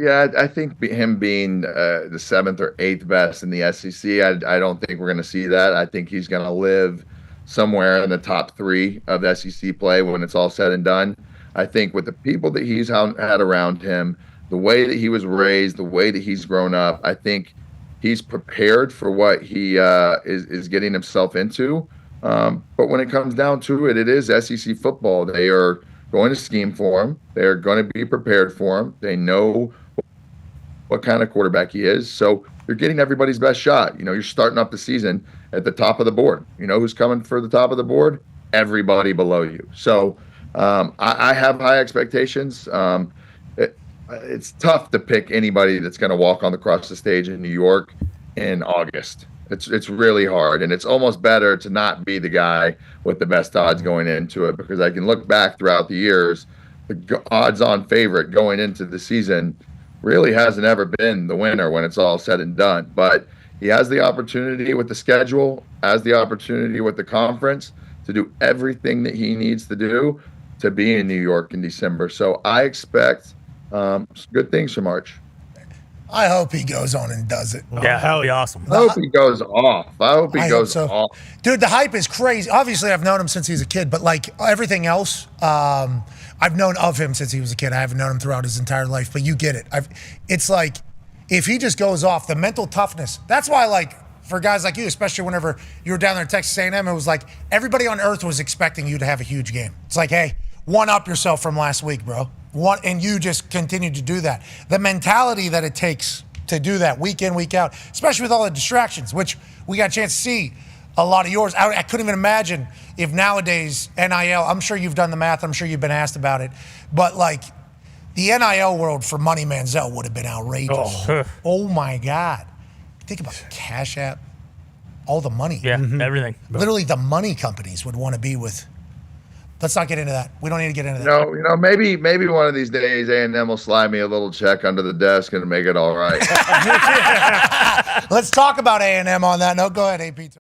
Yeah, I think him being the seventh or eighth best in the SEC, I don't think we're going to see that. I think he's going to live somewhere in the top three of SEC play when it's all said and done. I think with the people that he's had around him, the way that he was raised, the way that he's grown up, I think he's prepared for what he is getting himself into. But when it comes down to it, it is SEC football. They are going to scheme for him. They're going to be prepared for him. They know what kind of quarterback he is. So you're getting everybody's best shot. You're starting off the season at the top of the board. You know who's coming for the top of the board? Everybody below you. So I have high expectations. It's tough to pick anybody that's going to walk across the stage in New York in August. It's really hard, and it's almost better to not be the guy with the best odds going into it, because I can look back throughout the years, the odds-on favorite going into the season really hasn't ever been the winner when it's all said and done. But he has the opportunity with the schedule, has the opportunity with the conference to do everything that he needs to do to be in New York in December. So I expect good things from Arch. I hope he goes on and does it. Yeah, that would be awesome. I hope he goes off. I hope he goes off. Dude, the hype is crazy. Obviously, I've known him since he was a kid, but like everything else, I've known of him since he was a kid. I haven't known him throughout his entire life, but you get it. It's like, if he just goes off, the mental toughness, that's why, like, for guys like you, especially whenever you were down there in Texas A&M, it was like everybody on earth was expecting you to have a huge game. It's like, hey, one-up yourself from last week, bro. And you just continue to do that. The mentality that it takes to do that week in, week out, especially with all the distractions, which we got a chance to see a lot of yours. I couldn't even imagine if nowadays NIL, I'm sure you've done the math, I'm sure you've been asked about it, but like the NIL world for Money Manziel would have been outrageous. Oh my God. Think about Cash App, all the money. Yeah, everything. Literally the money companies would want to be with. Let's not get into that. We don't need to get into that. No, maybe one of these days A&M will slide me a little check under the desk and make it all right. Let's talk about A&M on that note. Go ahead, AP.